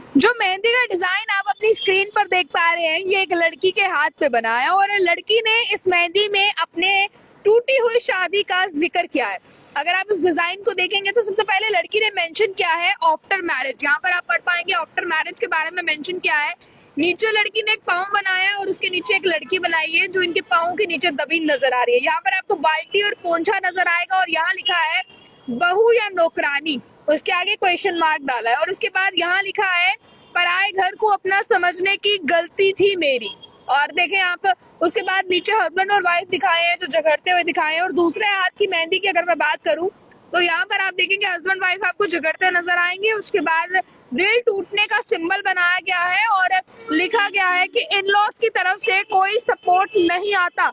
जो मेहंदी का डिजाइन आप अपनी स्क्रीन पर देख पा रहे हैं, ये एक लड़की के हाथ पे बना है और लड़की ने इस मेहंदी में अपने टूटी हुई शादी का जिक्र किया है। अगर आप इस डिजाइन को देखेंगे तो सबसे पहले लड़की ने मेंशन किया है आफ्टर मैरिज। यहाँ पर आप पढ़ पाएंगे आफ्टर मैरिज के बारे में मेंशन किया है। नीचे लड़की ने एक पाँव बनाया है और उसके नीचे एक लड़की बनाई है जो इनके पाँव के नीचे दबी नजर आ रही है। यहाँ पर आपको बाल्टी और पोंछा नजर आएगा और यहाँ लिखा है बहू या नौकरानी, उसके आगे क्वेश्चन मार्क डाला है और उसके बाद यहाँ लिखा है पराए घर को अपना समझने की गलती थी मेरी। और देखें आप, उसके बाद नीचे हस्बैंड और वाइफ दिखाए हैं जो झगड़ते हुए दिखाए हैं। और दूसरे हाथ की मेहंदी की अगर मैं बात करूं तो यहाँ पर आप देखेंगे हस्बैंड वाइफ आपको झगड़ते नजर आएंगे। उसके बाद दिल टूटने का सिंबल बनाया गया है और लिखा गया है कि इन लॉज की तरफ से कोई सपोर्ट नहीं आता।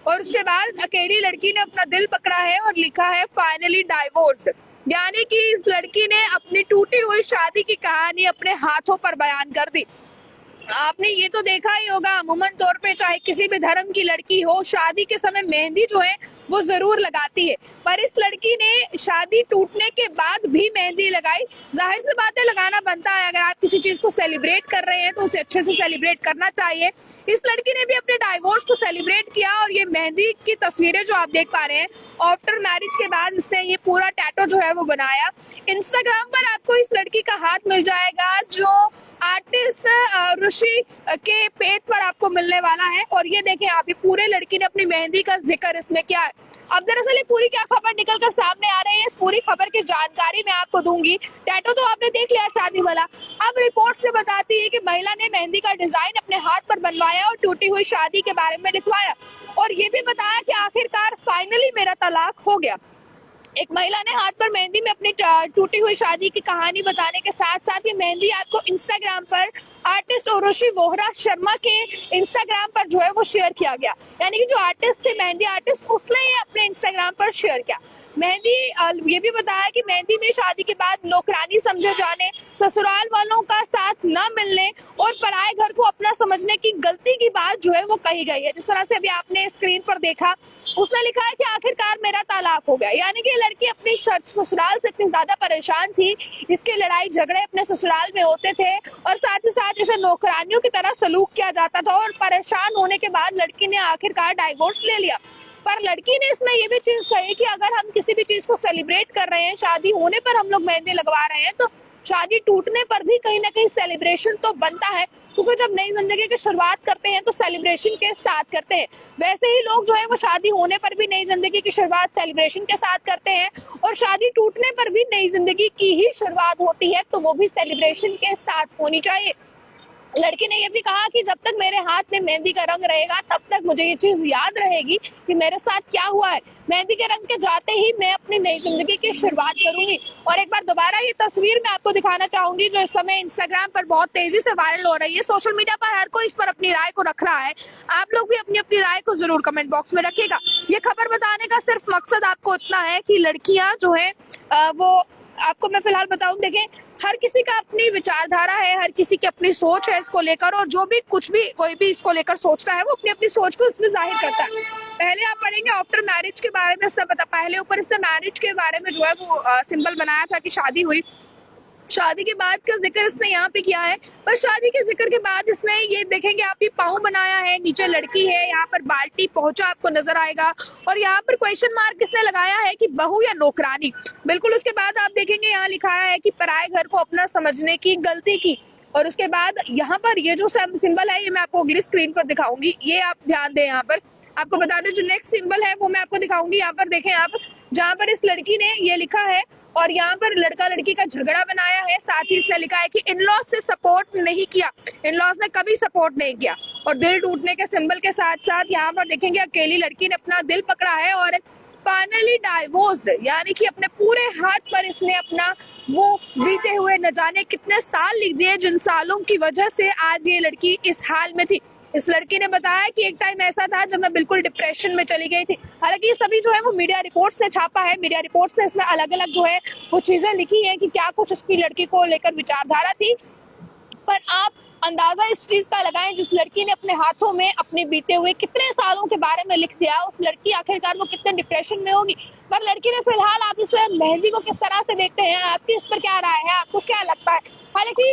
और उसके बाद अकेली लड़की ने अपना दिल पकड़ा है और लिखा है फाइनली डाइवोर्स्ड, यानी कि इस लड़की ने अपनी टूटी हुई शादी की कहानी अपने हाथों पर बयान कर दी। आपने ये तो देखा ही होगा, अमूमन तौर पे चाहे किसी भी धर्म की लड़की हो, शादी के समय मेहंदी जो है वो जरूर लगाती है, पर इस लड़की ने शादी टूटने के बाद भी मेहंदी लगाई। जाहिर सी बात है, लगाना बनता है। अगर आप किसी चीज को सेलिब्रेट कर रहे हैं तो उसे अच्छे से सेलिब्रेट करना चाहिए। इस लड़की ने भी अपने डाइवोर्स को सेलिब्रेट किया और ये मेहंदी की तस्वीरें जो आप देख पा रहे हैं, आफ्टर मैरिज के बाद इसने ये पूरा टैटू जो है वो बनाया। इंस्टाग्राम पर आपको इस लड़की का हाथ मिल जाएगा जो आर्टिस्ट ऋषि के पेज पर आपको मिलने वाला है। और ये देखें आप, ये पूरे लड़की ने अपनी मेहंदी का जिक्र इसमें किया है। अब दरअसल ये पूरी क्या खबर निकल कर सामने आ रही है, इस पूरी खबर की जानकारी मैं आपको दूंगी। टैटू तो आपने देख लिया शादी वाला। अब रिपोर्ट से बताती है कि महिला ने मेहंदी का डिजाइन अपने हाथ पर बनवाया और टूटी हुई शादी के बारे में लिखवाया और ये भी बताया कि आखिरकार फाइनली मेरा तलाक हो गया। एक महिला ने हाथ पर मेहंदी में अपनी टूटी हुई शादी की कहानी बताने के साथ साथ ये मेहंदी आपको इंस्टाग्राम पर आर्टिस्ट उर्वशी वोहरा शर्मा के इंस्टाग्राम पर जो है वो शेयर किया गया। यानी कि जो आर्टिस्ट थे, मेहंदी आर्टिस्ट, उसने ये अपने इंस्टाग्राम पर शेयर किया। मेहंदी ये भी बताया कि मेहंदी में शादी के बाद नौकरानी समझे जाने, ससुराल वालों का साथ न मिलने और पराए घर को अपना समझने की गलती की बात जो है वो कही गई है। जिस तरह से अभी आपने स्क्रीन पर देखा, उसने लिखा है कि आखिरकार मेरा तलाक हो गया। यानी कि लड़की अपनी ससुराल से इतनी ज्यादा परेशान थी, इसके लड़ाई झगड़े अपने ससुराल में होते थे और साथ ही साथ इसे नौकरानियों की तरह सलूक किया जाता था और परेशान होने के बाद लड़की ने आखिरकार डाइवोर्स ले लिया। पर लड़की ने इसमें ये भी चीज कही कि अगर हम किसी भी चीज को सेलिब्रेट कर रहे हैं, शादी होने पर हम लोग मेहंदी लगवा रहे हैं, तो शादी टूटने पर भी कहीं ना कहीं सेलिब्रेशन तो बनता है, क्योंकि जब नई जिंदगी की शुरुआत करते हैं तो सेलिब्रेशन के साथ करते हैं। वैसे ही लोग जो है वो शादी होने पर भी नई जिंदगी की शुरुआत सेलिब्रेशन के साथ करते हैं और शादी टूटने पर भी नई जिंदगी की ही शुरुआत होती है, तो वो भी सेलिब्रेशन के साथ होनी चाहिए। लड़की ने ये भी कहा कि जब तक मेरे हाथ में मेहंदी का रंग रहेगा तब तक मुझे ये चीज याद रहेगी कि मेरे साथ क्या हुआ है। मेहंदी के रंग के जाते ही मैं अपनी नई जिंदगी की शुरुआत करूंगी। और एक बार दोबारा ये तस्वीर मैं आपको दिखाना चाहूंगी जो इस समय इंस्टाग्राम पर बहुत तेजी से वायरल हो रही है। सोशल मीडिया पर हर कोई इस पर अपनी राय को रख रहा है। आप लोग भी अपनी अपनी राय को जरूर कमेंट बॉक्स में रखिएगा। ये खबर बताने का सिर्फ मकसद आपको इतना है कि लड़कियां जो है वो आपको मैं फिलहाल बताऊं, देखें हर किसी का अपनी विचारधारा है, हर किसी की अपनी सोच है इसको लेकर, और जो भी कुछ भी कोई भी इसको लेकर सोचता है वो अपनी अपनी सोच को इसमें जाहिर करता है। पहले आप पढ़ेंगे आफ्टर मैरिज के बारे में, इसने बता पहले ऊपर इसने मैरिज के बारे में जो है वो सिंबल बनाया था कि शादी हुई। शादी के बाद का जिक्र इसने यहाँ पे किया है, पर शादी के जिक्र के बाद इसने ये देखेंगे आप, ये पाँव बनाया है, नीचे लड़की है, यहाँ पर बाल्टी पहुंचा आपको नजर आएगा और यहाँ पर क्वेश्चन मार्क इसने लगाया है कि बहू या नौकरानी। बिल्कुल उसके बाद आप देखेंगे यहाँ लिखा है कि पराए घर को अपना समझने की गलती की। और उसके बाद यहाँ पर ये जो सिंबल है ये मैं आपको अगली स्क्रीन पर दिखाऊंगी, ये आप ध्यान दें। यहाँ पर आपको बता दें जो नेक्स्ट सिंबल है वो मैं आपको दिखाऊंगी। यहाँ पर देखें आप, जहाँ पर इस लड़की ने ये लिखा है और यहाँ पर लड़का लड़की का झगड़ा बनाया है, साथ ही इसने लिखा है कि इन-लॉज से सपोर्ट नहीं किया, इन-लॉज ने कभी सपोर्ट नहीं किया। और दिल टूटने के सिंबल के साथ साथ यहाँ पर देखेंगे अकेली लड़की ने अपना दिल पकड़ा है और फाइनली डाइवोर्स्ड, यानी कि अपने पूरे हाथ पर इसने अपना वो बीते हुए न जाने कितने साल लिख दिए जिन सालों की वजह से आज ये लड़की इस हाल में थी। इस लड़की ने बताया कि एक टाइम ऐसा था जब मैं बिल्कुल डिप्रेशन में चली गई थी। हालांकि ये सभी जो है वो मीडिया रिपोर्ट्स ने छापा है, मीडिया रिपोर्ट्स ने इसमें अलग अलग जो है वो चीजें लिखी है कि क्या कुछ इसकी लड़की को लेकर विचारधारा थी। पर आप अंदाजा इस चीज का लगाएं, जिस लड़की ने अपने हाथों में अपने बीते हुए कितने सालों के बारे में लिख दिया, उस लड़की आखिरकार वो कितने डिप्रेशन में होगी। पर लड़की ने फिलहाल आप इस मेहंदी को किस तरह से देखते हैं, आपकी इस पर क्या राय है, आपको क्या लगता है? हालांकि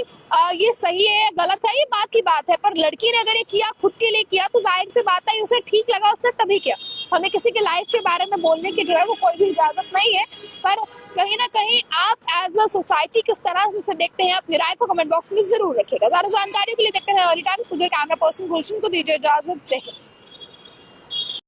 ये सही है या गलत है ये बात की बात है, पर लड़की ने अगर ये किया खुद के लिए किया तो जाहिर सी बात है उसे ठीक लगा, उसने तभी किया। हमें किसी के लाइफ के बारे में बोलने की जो है वो कोई भी इजाजत नहीं है, पर कहीं ना कहीं आप एज अ सोसाइटी किस तरह से इसे देखते हैं, अपनी राय को कमेंट बॉक्स में जरूर रखिएगा। ज्यादा जानकारी के लिए देखते हैं अर्ली टाइम्स। कैमरा पर्सन गुलशन को दीजिए इजाजत। जय हिंद।